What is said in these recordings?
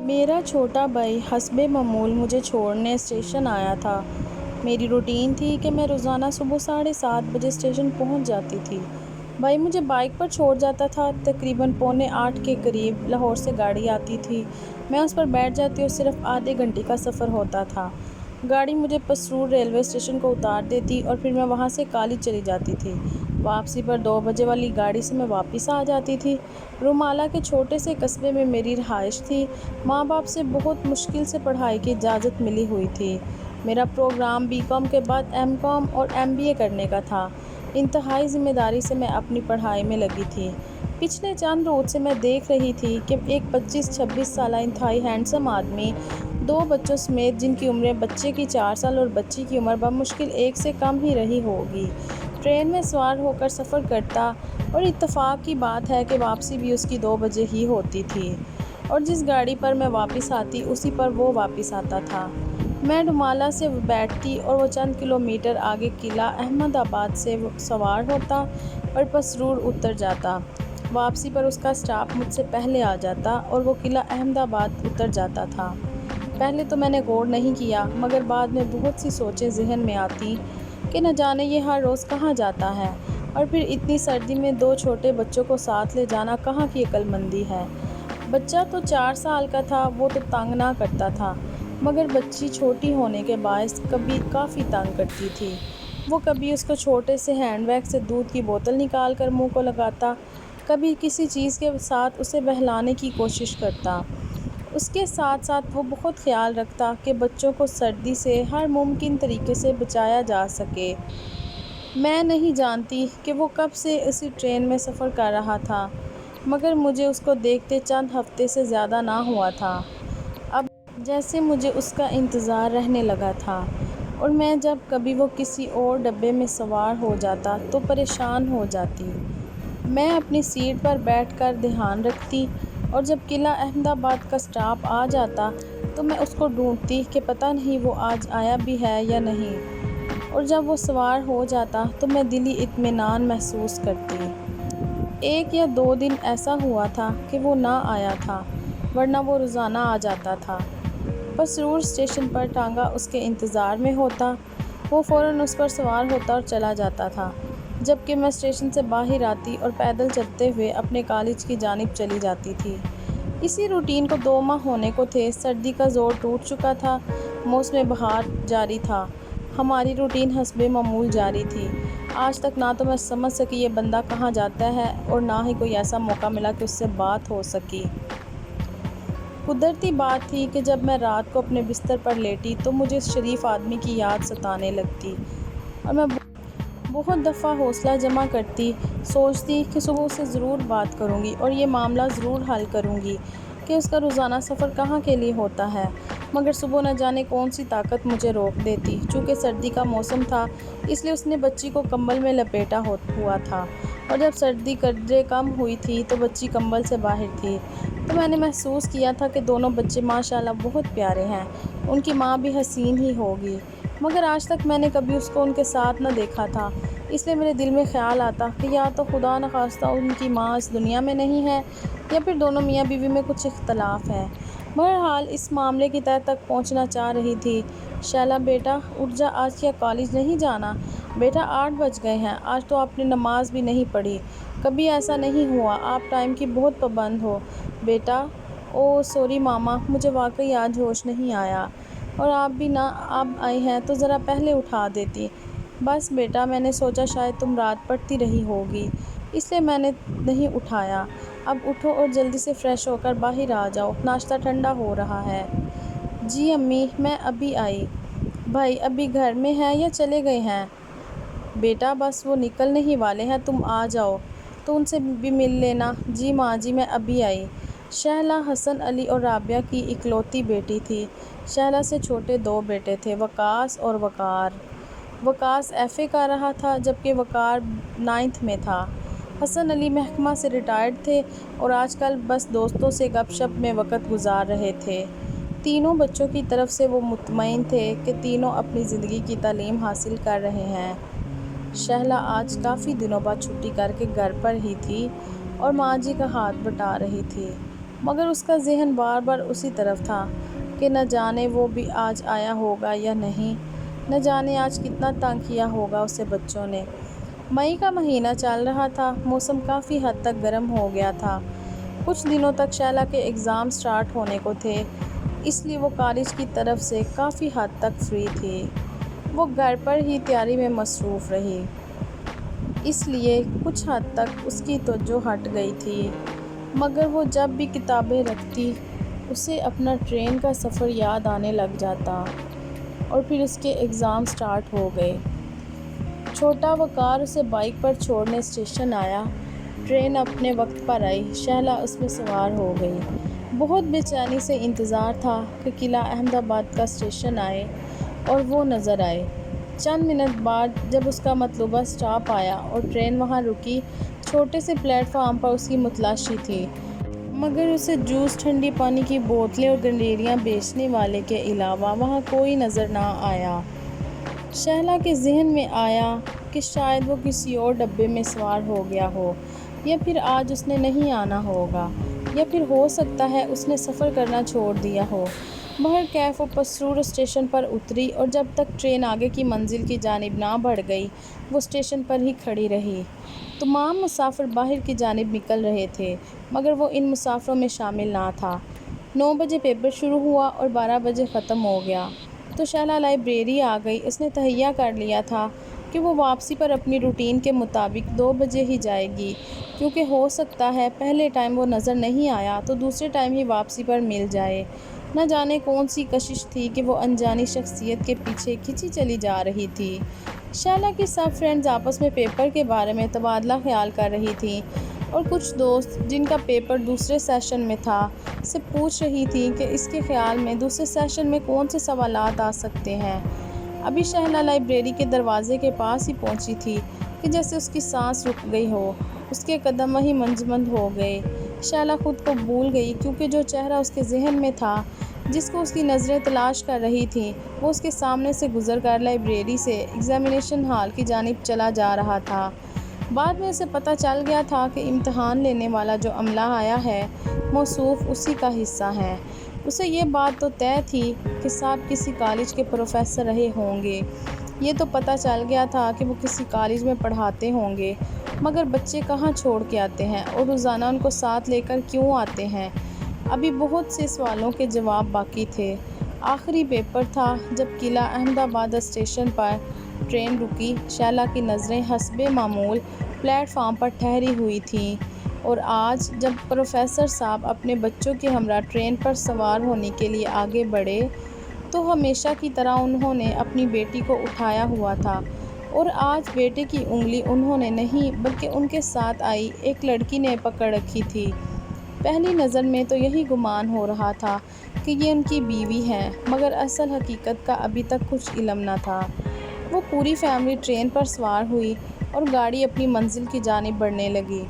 میرا چھوٹا بھائی حسب معمول مجھے چھوڑنے اسٹیشن آیا تھا۔ میری روٹین تھی کہ میں روزانہ صبح 7:30 بجے اسٹیشن پہنچ جاتی تھی۔ بھائی مجھے بائک پر چھوڑ جاتا تھا۔ تقریباً 7:45 کے قریب لاہور سے گاڑی آتی تھی۔ میں اس پر بیٹھ جاتی اور صرف آدھے گھنٹے کا سفر ہوتا تھا۔ گاڑی مجھے پسرور ریلوے اسٹیشن کو اتار دیتی اور پھر میں وہاں سے کالج چلی جاتی تھی۔ واپسی پر 2 بجے والی گاڑی سے میں واپس آ جاتی تھی۔ رومالہ کے چھوٹے سے قصبے میں میری رہائش تھی۔ ماں باپ سے بہت مشکل سے پڑھائی کی اجازت ملی ہوئی تھی۔ میرا پروگرام BCom کے بعد MCom اور MBA کرنے کا تھا۔ انتہائی ذمہ داری سے میں اپنی پڑھائی میں لگی تھی۔ پچھلے چند روز سے میں دیکھ رہی تھی کہ ایک 25-26 سالہ انتہائی ہینڈسم آدمی 2 بچوں سمیت، جن کی عمریں بچے کی 4 سال اور بچی کی عمر بمشکل 1 سے کم ہی رہی ہوگی، ٹرین میں سوار ہو کر سفر کرتا، اور اتفاق کی بات ہے کہ واپسی بھی اس کی 2 بجے ہی ہوتی تھی، اور جس گاڑی پر میں واپس آتی اسی پر وہ واپس آتا تھا۔ میں رومالہ سے بیٹھتی اور وہ چند کلومیٹر آگے قلعہ احمد آباد سے سوار ہوتا اور پسرور اتر جاتا۔ واپسی پر اس کا اسٹاپ مجھ سے پہلے آ جاتا اور وہ قلعہ احمد آباد اتر جاتا تھا۔ پہلے تو میں نے غور نہیں کیا، مگر بعد میں بہت سی سوچیں ذہن میں آتیں کہ نہ جانے یہ ہر روز کہاں جاتا ہے، اور پھر اتنی سردی میں 2 چھوٹے بچوں کو ساتھ لے جانا کہاں کی عقل مندی ہے۔ بچہ تو 4 سال کا تھا، وہ تو تنگ نہ کرتا تھا، مگر بچی چھوٹی ہونے کے باعث کافی تنگ کرتی تھی۔ وہ کبھی اس کو چھوٹے سے ہینڈ بیگ سے دودھ کی بوتل نکال کر منہ کو لگاتا، کبھی کسی چیز کے ساتھ اسے بہلانے کی کوشش کرتا۔ اس کے ساتھ ساتھ وہ بہت خیال رکھتا کہ بچوں کو سردی سے ہر ممکن طریقے سے بچایا جا سکے۔ میں نہیں جانتی کہ وہ کب سے اسی ٹرین میں سفر کر رہا تھا، مگر مجھے اس کو دیکھتے چند ہفتے سے زیادہ نہ ہوا تھا۔ اب جیسے مجھے اس کا انتظار رہنے لگا تھا، اور میں جب کبھی وہ کسی اور ڈبے میں سوار ہو جاتا تو پریشان ہو جاتی۔ میں اپنی سیٹ پر بیٹھ کر دھیان رکھتی، اور جب قلعہ احمد آباد کا اسٹاپ آ جاتا تو میں اس کو ڈھونڈتی کہ پتہ نہیں وہ آج آیا بھی ہے یا نہیں، اور جب وہ سوار ہو جاتا تو میں دلی اطمینان محسوس کرتی۔ 1 یا 2 دن ایسا ہوا تھا کہ وہ نہ آیا تھا، ورنہ وہ روزانہ آ جاتا تھا۔ پسرور اسٹیشن پر ٹانگا اس کے انتظار میں ہوتا، وہ فوراً اس پر سوار ہوتا اور چلا جاتا تھا، جبکہ میں اسٹیشن سے باہر آتی اور پیدل چلتے ہوئے اپنے کالج کی جانب چلی جاتی تھی۔ اسی روٹین کو 2 ماہ ہونے کو تھے۔ سردی کا زور ٹوٹ چکا تھا، موسم بہار جاری تھا، ہماری روٹین حسب معمول جاری تھی۔ آج تک نہ تو میں سمجھ سکی یہ بندہ کہاں جاتا ہے، اور نہ ہی کوئی ایسا موقع ملا کہ اس سے بات ہو سکی۔ قدرتی بات تھی کہ جب میں رات کو اپنے بستر پر لیٹی تو مجھے اس شریف آدمی کی یاد ستانے لگتی، اور میں بہت دفعہ حوصلہ جمع کرتی، سوچتی کہ صبح اسے ضرور بات کروں گی اور یہ معاملہ ضرور حل کروں گی کہ اس کا روزانہ سفر کہاں کے لیے ہوتا ہے، مگر صبح نہ جانے کون سی طاقت مجھے روک دیتی۔ چونکہ سردی کا موسم تھا، اس لیے اس نے بچی کو کمبل میں لپیٹا ہوا تھا، اور جب سردی قدرے کم ہوئی تھی تو بچی کمبل سے باہر تھی، تو میں نے محسوس کیا تھا کہ دونوں بچے ماشاءاللہ بہت پیارے ہیں، ان کی ماں بھی حسین ہی ہوگی، مگر آج تک میں نے کبھی اس کو ان کے ساتھ نہ دیکھا تھا۔ اس لیے میرے دل میں خیال آتا کہ یا تو خدا نخواستہ ان کی ماں اس دنیا میں نہیں ہے، یا پھر دونوں میاں بیوی میں کچھ اختلاف ہے۔ بہرحال اس معاملے کی تہہ تک پہنچنا چاہ رہی تھی۔ شیلا بیٹا اٹھ جا، آج کیا کالج نہیں جانا؟ بیٹا 8 بج گئے ہیں، آج تو آپ نے نماز بھی نہیں پڑھی۔ کبھی ایسا نہیں ہوا، آپ ٹائم کی بہت پابند ہو بیٹا۔ اوہ سوری ماما، مجھے واقعی آج ہوش نہیں آیا، اور آپ بھی نہ اب آئی ہیں تو ذرا پہلے اٹھا دیتی۔ بس بیٹا، میں نے سوچا شاید تم رات پڑھتی رہی ہوگی، اس لیے میں نے نہیں اٹھایا۔ اب اٹھو اور جلدی سے فریش ہو کر باہر آ جاؤ، ناشتہ ٹھنڈا ہو رہا ہے۔ جی امی، میں ابھی آئی۔ بھائی ابھی گھر میں ہیں یا چلے گئے ہیں؟ بیٹا بس وہ نکلنے ہی والے ہیں، تم آ جاؤ تو ان سے بھی مل لینا۔ جی ماں جی، میں ابھی آئی۔ شہلا حسن علی اور رابعہ کی اکلوتی بیٹی تھی۔ شہلا سے چھوٹے 2 بیٹے تھے، وقاص اور وقار۔ وقاص FA کر رہا تھا، جبکہ وقار 9th میں تھا۔ حسن علی محکمہ سے ریٹائرڈ تھے اور آج کل بس دوستوں سے گپ شپ میں وقت گزار رہے تھے۔ تینوں بچوں کی طرف سے وہ مطمئن تھے کہ تینوں اپنی زندگی کی تعلیم حاصل کر رہے ہیں۔ شہلا آج کافی دنوں بعد چھٹی کر کے گھر پر ہی تھی اور ماں جی کا ہاتھ بٹا رہی تھی۔ مگر اس کا ذہن بار بار اسی طرف تھا کہ نہ جانے وہ بھی آج آیا ہوگا یا نہیں، نہ جانے آج کتنا تنگ کیا ہوگا اسے بچوں نے۔ مئی کا مہینہ چل رہا تھا، موسم کافی حد تک گرم ہو گیا تھا۔ کچھ دنوں تک شیلا کے ایگزام سٹارٹ ہونے کو تھے، اس لیے وہ کالج کی طرف سے کافی حد تک فری تھی۔ وہ گھر پر ہی تیاری میں مصروف رہی، اس لیے کچھ حد تک اس کی توجہ ہٹ گئی تھی، مگر وہ جب بھی کتابیں رکھتی اسے اپنا ٹرین کا سفر یاد آنے لگ جاتا، اور پھر اس کے ایگزام سٹارٹ ہو گئے۔ چھوٹا وقار اسے بائک پر چھوڑنے اسٹیشن آیا۔ ٹرین اپنے وقت پر آئی، شہلا اس میں سوار ہو گئی۔ بہت بے چینی سے انتظار تھا کہ قلعہ احمد آباد کا اسٹیشن آئے اور وہ نظر آئے۔ چند منٹ بعد جب اس کا مطلوبہ اسٹاپ آیا اور ٹرین وہاں رکی، چھوٹے سے پلیٹ فارم پر اس کی متلاشی تھی، مگر اسے جوس، ٹھنڈی پانی کی بوتلیں اور گنڈیریاں بیچنے والے کے علاوہ وہاں کوئی نظر نہ آیا۔ شہلا کے ذہن میں آیا کہ شاید وہ کسی اور ڈبے میں سوار ہو گیا ہو، یا پھر آج اس نے نہیں آنا ہوگا، یا پھر ہو سکتا ہے اس نے سفر کرنا چھوڑ دیا ہو۔ بہرکیف وہ پسرور اسٹیشن پر اتری اور جب تک ٹرین آگے کی منزل کی جانب نہ بڑھ گئی وہ اسٹیشن پر ہی کھڑی رہی۔ تمام مسافر باہر کی جانب نکل رہے تھے، مگر وہ ان مسافروں میں شامل نہ تھا۔ 9 بجے پیپر شروع ہوا اور 12 بجے ختم ہو گیا تو شہلا لائبریری آ گئی۔ اس نے تہیہ کر لیا تھا کہ وہ واپسی پر اپنی روٹین کے مطابق 2 بجے ہی جائے گی، کیونکہ ہو سکتا ہے پہلے ٹائم وہ نظر نہیں آیا تو دوسرے ٹائم ہی واپسی پر مل جائے۔ نہ جانے کون سی کشش تھی کہ وہ انجانی شخصیت کے پیچھے کھنچی چلی جا رہی تھی۔ شہلا کی سب فرینڈز آپس میں پیپر کے بارے میں تبادلہ خیال کر رہی تھیں، اور کچھ دوست جن کا پیپر دوسرے سیشن میں تھا سے پوچھ رہی تھیں کہ اس کے خیال میں دوسرے سیشن میں کون سے سوالات آ سکتے ہیں۔ ابھی شہلا لائبریری کے دروازے کے پاس ہی پہنچی تھی کہ جیسے اس کی سانس رک گئی ہو، اس کے قدم وہیں منجمد ہو گئے۔ شہلا خود کو بھول گئی، کیونکہ جو چہرہ اس کے ذہن میں تھا، جس کو اس کی نظریں تلاش کر رہی تھیں، وہ اس کے سامنے سے گزر کر لائبریری سے ایگزامینیشن ہال کی جانب چلا جا رہا تھا۔ بعد میں اسے پتہ چل گیا تھا کہ امتحان لینے والا جو عملہ آیا ہے، موصوف اسی کا حصہ ہے۔ اسے یہ بات تو طے تھی کہ صاحب کسی کالج کے پروفیسر رہے ہوں گے، یہ تو پتہ چل گیا تھا کہ وہ کسی کالج میں پڑھاتے ہوں گے، مگر بچے کہاں چھوڑ کے آتے ہیں اور روزانہ ان کو ساتھ لے کر کیوں آتے ہیں؟ ابھی بہت سے سوالوں کے جواب باقی تھے۔ آخری پیپر تھا جب قلعہ احمد آباد اسٹیشن پر ٹرین رکی۔ شہلا کی نظریں حسب معمول پلیٹ فارم پر ٹھہری ہوئی تھیں، اور آج جب پروفیسر صاحب اپنے بچوں کے ہمراہ ٹرین پر سوار ہونے کے لیے آگے بڑھے تو ہمیشہ کی طرح انہوں نے اپنی بیٹی کو اٹھایا ہوا تھا، اور آج بیٹے کی انگلی انہوں نے نہیں بلکہ ان کے ساتھ آئی ایک لڑکی نے پکڑ رکھی تھی۔ پہلی نظر میں تو یہی گمان ہو رہا تھا کہ یہ ان کی بیوی ہے، مگر اصل حقیقت کا ابھی تک کچھ علم نہ تھا۔ وہ پوری فیملی ٹرین پر سوار ہوئی اور گاڑی اپنی منزل کی جانب بڑھنے لگی۔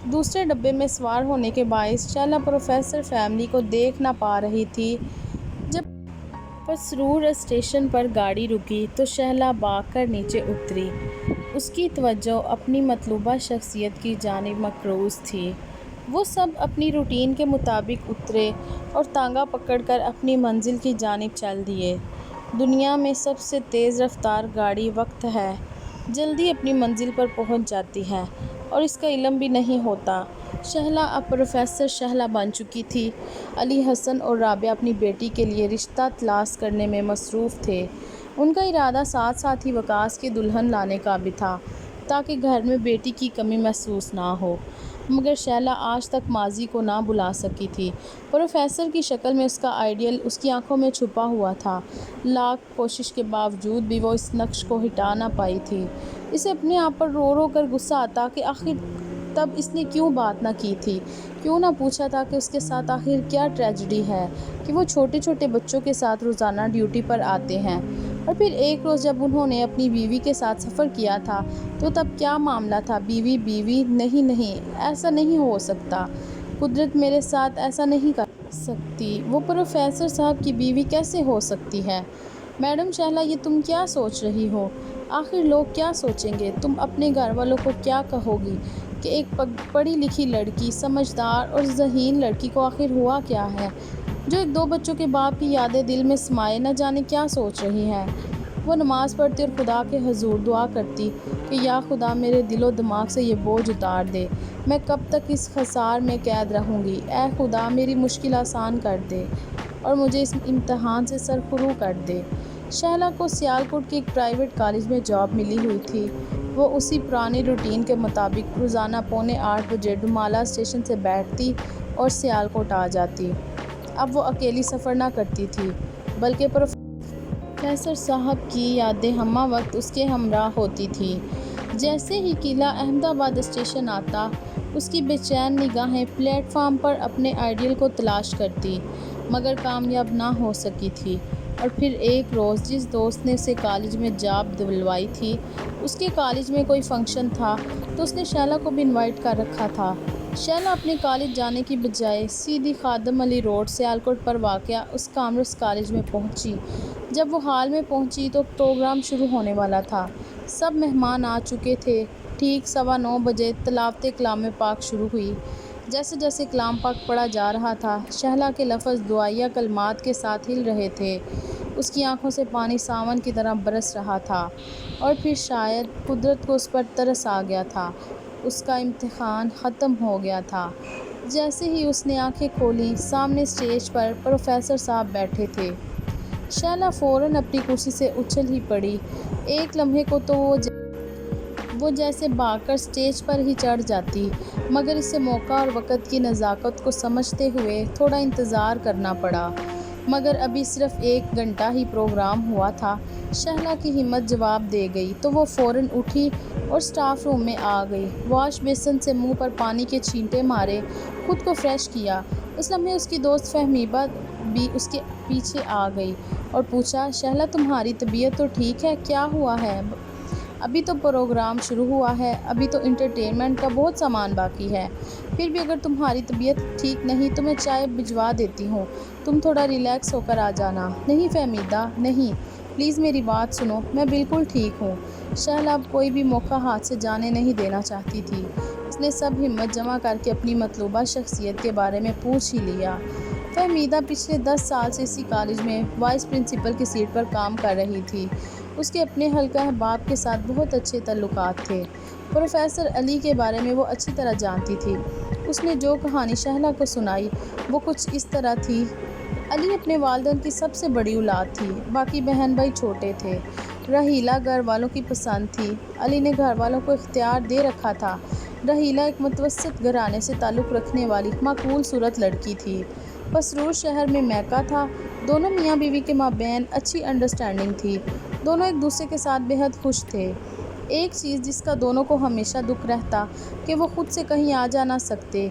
دوسرے ڈبے میں سوار ہونے کے باعث شہلا پروفیسر فیملی کو دیکھ نہ پا رہی تھی۔ جب پسرور اسٹیشن پر گاڑی رکی تو شہلا بھاگ کر نیچے اتری۔ اس کی توجہ اپنی مطلوبہ شخصیت کی جانب مرکوز تھی۔ وہ سب اپنی روٹین کے مطابق اترے اور تانگا پکڑ کر اپنی منزل کی جانب چل دیے۔ دنیا میں سب سے تیز رفتار گاڑی وقت ہے، جلدی اپنی منزل پر پہنچ جاتی ہے، اور اس کا علم بھی نہیں ہوتا۔ شہلا اب پروفیسر شہلا بن چکی تھی۔ علی حسن اور رابعہ اپنی بیٹی کے لیے رشتہ تلاش کرنے میں مصروف تھے۔ ان کا ارادہ ساتھ ساتھ ہی وکاس کی دلہن لانے کا بھی تھا، تاکہ گھر میں بیٹی کی کمی محسوس نہ ہو، مگر شہلا آج تک ماضی کو نہ بھلا سکی تھی۔ پروفیسر کی شکل میں اس کا آئیڈیل اس کی آنکھوں میں چھپا ہوا تھا، لاکھ کوشش کے باوجود بھی وہ اس نقش کو ہٹا نہ پائی تھی۔ اسے اپنے آپ پر رو رو کر غصہ آتا کہ آخر تب اس نے کیوں بات نہ کی تھی، کیوں نہ پوچھا تھا کہ اس کے ساتھ آخر کیا ٹریجڈی ہے کہ وہ چھوٹے چھوٹے بچوں کے ساتھ روزانہ ڈیوٹی پر آتے ہیں، اور پھر ایک روز جب انہوں نے اپنی بیوی کے ساتھ سفر کیا تھا تو تب کیا معاملہ تھا؟ بیوی بیوی نہیں، ایسا نہیں ہو سکتا، قدرت میرے ساتھ ایسا نہیں کر سکتی، وہ پروفیسر صاحب کی بیوی کیسے ہو سکتی ہے؟ میڈم شہلا، یہ تم کیا سوچ رہی ہو؟ آخر لوگ کیا سوچیں گے؟ تم اپنے گھر والوں کو کیا کہو گی؟ کہ ایک پڑھی لکھی لڑکی، سمجھدار اور ذہین لڑکی کو آخر ہوا کیا ہے، جو ایک 2 بچوں کے باپ کی یادیں دل میں سمائے نہ جانے کیا سوچ رہی ہے۔ وہ نماز پڑھتی اور خدا کے حضور دعا کرتی کہ یا خدا میرے دل و دماغ سے یہ بوجھ اتار دے، میں کب تک اس خسار میں قید رہوں گی، اے خدا میری مشکل آسان کر دے اور مجھے اس امتحان سے سرخرو کر دے۔ شہلا کو سیالکوٹ کے ایک پرائیویٹ کالج میں جاب ملی ہوئی تھی۔ وہ اسی پرانی روٹین کے مطابق روزانہ 7:45 بجے ڈومالہ اسٹیشن سے بیٹھتی اور سیالکوٹ آ جاتی۔ اب وہ اکیلی سفر نہ کرتی تھی، بلکہ پروفیسر صاحب کی یادیں ہمہ وقت اس کے ہمراہ ہوتی تھیں۔ جیسے ہی قلعہ احمد آباد اسٹیشن آتا، اس کی بے چین نگاہیں پلیٹ فارم پر اپنے آئیڈیل کو تلاش کرتی، مگر کامیاب نہ ہو سکی تھی۔ اور پھر ایک روز جس دوست نے اسے کالج میں جاب دلوائی تھی، اس کے کالج میں کوئی فنکشن تھا تو اس نے شہلا کو بھی انوائٹ کر رکھا تھا۔ شہلا اپنے کالج جانے کی بجائے سیدھی خادم علی روڈ سیالکوٹ پر واقع اس کامرس کالج میں پہنچی۔ جب وہ ہال میں پہنچی تو پروگرام شروع ہونے والا تھا۔ سب مہمان آ چکے تھے۔ ٹھیک 9:15 بجے تلاوت کلام پاک شروع ہوئی۔ جیسے جیسے کلام پاک پڑھا جا رہا تھا، شہلا کے لفظ دعائیہ کلمات کے ساتھ ہل رہے تھے۔ اس کی آنکھوں سے پانی ساون کی طرح برس رہا تھا، اور پھر شاید قدرت کو اس پر ترس آ گیا تھا۔ اس کا امتحان ختم ہو گیا تھا۔ جیسے ہی اس نے آنکھیں کھولیں، سامنے اسٹیج پر پروفیسر صاحب بیٹھے تھے۔ شہلا فوراً اپنی کرسی سے اچھل ہی پڑی۔ ایک لمحے کو تو وہ جیسے بھاگ کر اسٹیج پر ہی چڑھ جاتی، مگر اسے موقع اور وقت کی نزاکت کو سمجھتے ہوئے تھوڑا انتظار کرنا پڑا۔ مگر ابھی صرف 1 گھنٹہ ہی پروگرام ہوا تھا۔ شہلا کی ہمت جواب دے گئی تو وہ فوراً اٹھی اور اسٹاف روم میں آ گئی۔ واش بیسن سے منہ پر پانی کے چھینٹے مارے خود کو فریش کیا۔ اس لمحے اس کی دوست فہمیبہ بھی اس کے پیچھے آ گئی اور پوچھا، شہلا تمہاری طبیعت تو ٹھیک ہے؟ کیا ہوا ہے؟ ابھی تو پروگرام شروع ہوا ہے، ابھی تو انٹرٹینمنٹ کا بہت سامان باقی ہے۔ پھر بھی اگر تمہاری طبیعت ٹھیک نہیں تو میں چائے بھجوا دیتی ہوں، تم تھوڑا ریلیکس ہو کر آ جانا۔ نہیں فہمیدہ، نہیں، پلیز میری بات سنو، میں بالکل ٹھیک ہوں۔ شہلا اب کوئی بھی موقع ہاتھ سے جانے نہیں دینا چاہتی تھی۔ اس نے سب ہمت جمع کر کے اپنی مطلوبہ شخصیت کے بارے میں پوچھ ہی لیا۔ فہمیدہ پچھلے 10 سال سے اسی کالج میں وائس پرنسپل کی سیٹ پر کام کر رہی تھی۔ اس کے اپنے حلقہ احباب کے ساتھ بہت اچھے تعلقات تھے۔ پروفیسر علی کے بارے میں وہ اچھی طرح جانتی تھی۔ اس نے جو کہانی شہلا کو سنائی وہ کچھ اس طرح تھی۔ علی اپنے والدین کی سب سے بڑی اولاد تھی، باقی بہن بھائی چھوٹے تھے۔ رحیلہ گھر والوں کی پسند تھی۔ علی نے گھر والوں کو اختیار دے رکھا تھا۔ رحیلہ ایک متوسط گھرانے سے تعلق رکھنے والی معقول صورت لڑکی تھی۔ پسرور شہر میں میکہ تھا۔ دونوں میاں بیوی کے مابین اچھی انڈرسٹینڈنگ تھی۔ دونوں ایک دوسرے کے ساتھ بے حد خوش تھے۔ ایک چیز جس کا دونوں کو ہمیشہ دکھ رہتا کہ وہ خود سے کہیں آ جا نہ سکتے۔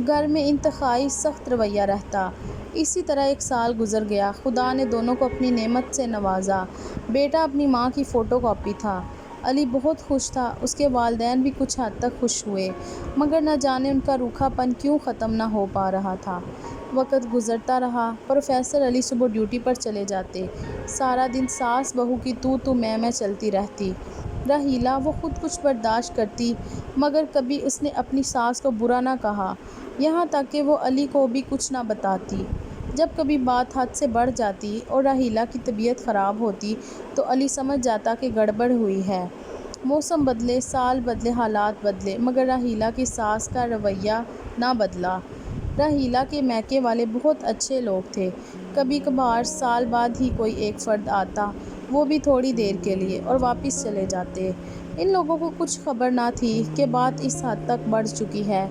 گھر میں انتہائی سخت رویہ رہتا۔ اسی طرح 1 سال گزر گیا۔ خدا نے دونوں کو اپنی نعمت سے نوازا۔ بیٹا اپنی ماں کی فوٹو کاپی تھا۔ علی بہت خوش تھا۔ اس کے والدین بھی کچھ حد تک خوش ہوئے، مگر نہ جانے ان کا روکھا پن کیوں ختم نہ ہو پا رہا تھا۔ وقت گزرتا رہا۔ پروفیسر علی صبح ڈیوٹی پر چلے جاتے۔ سارا دن ساس بہو کی تو میں چلتی رہتی۔ رحیلہ وہ خود کچھ برداشت کرتی، مگر کبھی اس نے اپنی ساس کو برا نہ کہا، یہاں تک کہ وہ علی کو بھی کچھ نہ بتاتی۔ جب کبھی بات حد سے بڑھ جاتی اور رحیلہ کی طبیعت خراب ہوتی تو علی سمجھ جاتا کہ گڑبڑ ہوئی ہے۔ موسم بدلے، سال بدلے، حالات بدلے، مگر رحیلہ کی ساس کا رویہ نہ بدلا۔ رحیلہ کے میکے والے بہت اچھے لوگ تھے۔ کبھی کبھار سال بعد ہی کوئی ایک فرد آتا، وہ بھی تھوڑی دیر کے لیے، اور واپس چلے جاتے۔ ان لوگوں کو کچھ خبر نہ تھی کہ بات اس حد تک بڑھ چکی ہے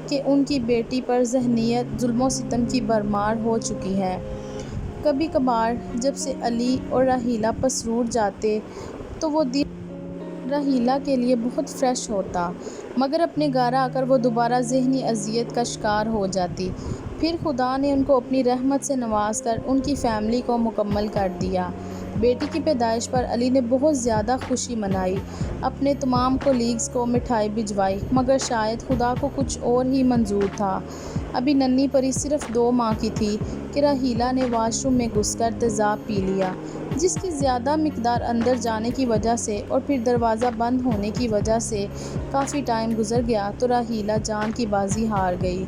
کہ ان کی بیٹی پر ذہنیت ظلم و ستم کی بھرمار ہو چکی ہے۔ کبھی کبھار جب سے علی اور رحیلہ پسرور جاتے تو وہ دن رحیلہ کے لیے بہت فریش ہوتا، مگر اپنے گھر آ کر وہ دوبارہ ذہنی اذیت کا شکار ہو جاتی۔ پھر خدا نے ان کو اپنی رحمت سے نواز کر ان کی فیملی کو مکمل کر دیا۔ بیٹی کی پیدائش پر علی نے بہت زیادہ خوشی منائی، اپنے تمام کولیگز کو مٹھائی بھجوائی، مگر شاید خدا کو کچھ اور ہی منظور تھا۔ ابھی ننھی پری صرف 2 ماہ کی تھی کہ راحیلہ نے واش روم میں گھس کر تیزاب پی لیا، جس کی زیادہ مقدار اندر جانے کی وجہ سے اور پھر دروازہ بند ہونے کی وجہ سے کافی ٹائم گزر گیا تو راحیلہ جان کی بازی ہار گئی۔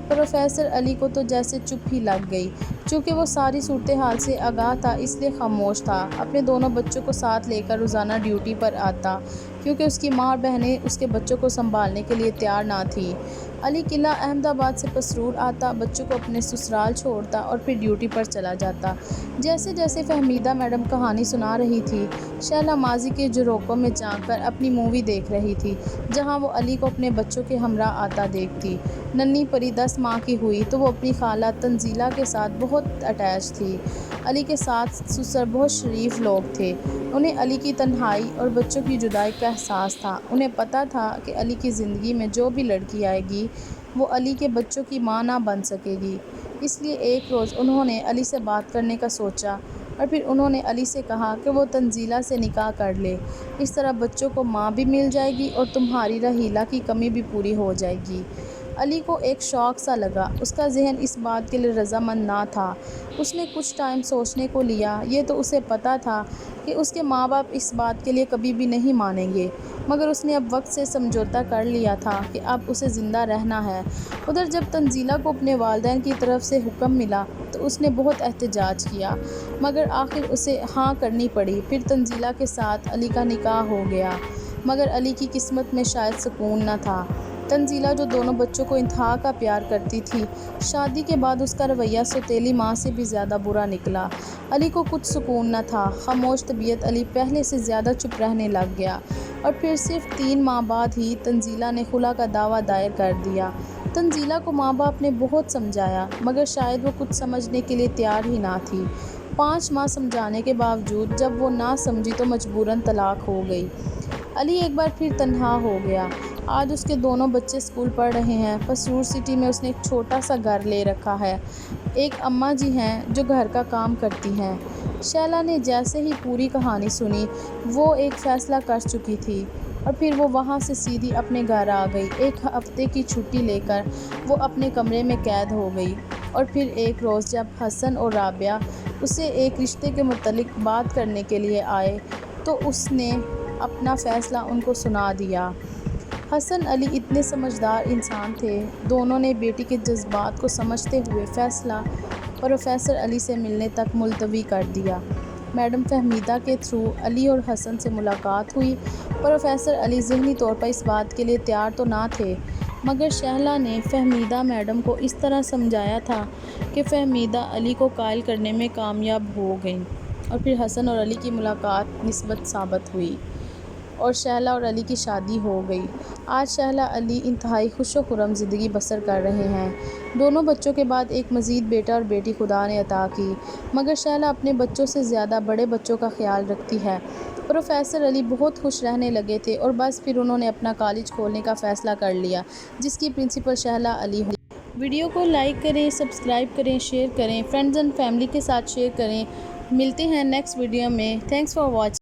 پروفیسر علی کو تو جیسے چپ ہی لگ گئی۔ چونکہ وہ ساری صورتحال سے آگاہ تھا اس لیے خاموش تھا، اپنے دونوں بچوں کو ساتھ لے کر روزانہ ڈیوٹی پر آتا، کیونکہ اس کی ماں اور بہنیں اس کے بچوں کو سنبھالنے کے لیے تیار نہ تھیں۔ علی قلعہ احمد آباد سے پسرور آتا، بچوں کو اپنے سسرال چھوڑتا اور پھر ڈیوٹی پر چلا جاتا۔ جیسے جیسے فہمیدہ میڈم کہانی سنا رہی تھی، شہلا ماضی کے جھروکوں میں جھانک کر اپنی مووی دیکھ رہی تھی، جہاں وہ علی کو اپنے بچوں کے ہمراہ آتا دیکھتی۔ ننھی پری 10 ماہ کی ہوئی تو وہ اپنی خالہ تنزیلہ کے ساتھ بہت اٹیچ تھی۔ علی کے ساتھ سسر بہت شریف لوگ تھے، انہیں علی کی تنہائی اور بچوں کی جدائی کا احساس تھا۔ انہیں پتہ تھا کہ علی کی زندگی میں جو بھی لڑکی آئے گی وہ علی کے بچوں کی ماں نہ بن سکے گی۔ اس لیے ایک روز انہوں نے علی سے بات کرنے کا سوچا اور پھر انہوں نے علی سے کہا کہ وہ تنزیلہ سے نکاح کر لے، اس طرح بچوں کو ماں بھی مل جائے گی اور تمہاری راحیلہ کی کمی بھی پوری ہو جائے گی۔ علی کو ایک شوق سا لگا، اس کا ذہن اس بات کے لیے رضامند نہ تھا۔ اس نے کچھ ٹائم سوچنے کو لیا، یہ تو اسے پتہ تھا کہ اس کے ماں باپ اس بات کے لیے کبھی بھی نہیں مانیں گے، مگر اس نے اب وقت سے سمجھوتا کر لیا تھا کہ اب اسے زندہ رہنا ہے۔ ادھر جب تنزیلہ کو اپنے والدین کی طرف سے حکم ملا تو اس نے بہت احتجاج کیا، مگر آخر اسے ہاں کرنی پڑی۔ پھر تنزیلہ کے ساتھ علی کا نکاح ہو گیا، مگر علی کی قسمت میں شاید سکون نہ تھا۔ تنزیلہ جو دونوں بچوں کو انتہا کا پیار کرتی تھی، شادی کے بعد اس کا رویہ سوتیلی ماں سے بھی زیادہ برا نکلا۔ علی کو کچھ سکون نہ تھا، خاموش طبیعت علی پہلے سے زیادہ چپ رہنے لگ گیا، اور پھر صرف 3 ماہ بعد ہی تنزیلہ نے خلا کا دعویٰ دائر کر دیا۔ تنزیلہ کو ماں باپ نے بہت سمجھایا، مگر شاید وہ کچھ سمجھنے کے لیے تیار ہی نہ تھی۔ 5 ماہ سمجھانے کے باوجود جب وہ نہ سمجھی تو مجبوراً طلاق ہو گئی۔ علی ایک بار پھر تنہا ہو گیا۔ آج اس کے دونوں بچے اسکول پڑھ رہے ہیں۔ پسرور سٹی میں اس نے ایک چھوٹا سا گھر لے رکھا ہے۔ ایک اماں جی ہیں جو گھر کا کام کرتی ہیں۔ شہلا نے جیسے ہی پوری کہانی سنی، وہ ایک فیصلہ کر چکی تھی، اور پھر وہ وہاں سے سیدھی اپنے گھر آ گئی۔ 1 ہفتے کی چھٹی لے کر وہ اپنے کمرے میں قید ہو گئی، اور پھر ایک روز جب حسن اور رابعہ اسے ایک رشتے کے متعلق بات کرنے کے لیے آئے تو اس نے اپنا فیصلہ ان کو سنا دیا۔ حسن علی اتنے سمجھدار انسان تھے، دونوں نے بیٹی کے جذبات کو سمجھتے ہوئے فیصلہ پروفیسر علی سے ملنے تک ملتوی کر دیا۔ میڈم فہمیدہ کے تھرو علی اور حسن سے ملاقات ہوئی۔ پروفیسر علی ذہنی طور پر اس بات کے لیے تیار تو نہ تھے، مگر شہلا نے فہمیدہ میڈم کو اس طرح سمجھایا تھا کہ فہمیدہ علی کو قائل کرنے میں کامیاب ہو گئیں، اور پھر حسن اور علی کی ملاقات مثبت ثابت ہوئی اور شہلا اور علی کی شادی ہو گئی۔ آج شہلا علی انتہائی خوش و خرم زندگی بسر کر رہے ہیں۔ دونوں بچوں کے بعد ایک مزید بیٹا اور بیٹی خدا نے عطا کی، مگر شہلا اپنے بچوں سے زیادہ بڑے بچوں کا خیال رکھتی ہے۔ پروفیسر علی بہت خوش رہنے لگے تھے اور بس پھر انہوں نے اپنا کالج کھولنے کا فیصلہ کر لیا، جس کی پرنسپل شہلا علی ہوگی۔ ویڈیو کو لائک کریں، سبسکرائب کریں، شیئر کریں، فرینڈز اینڈ فیملی کے ساتھ شیئر کریں۔ ملتے ہیں نیکسٹ ویڈیو میں۔ Thanks for watching.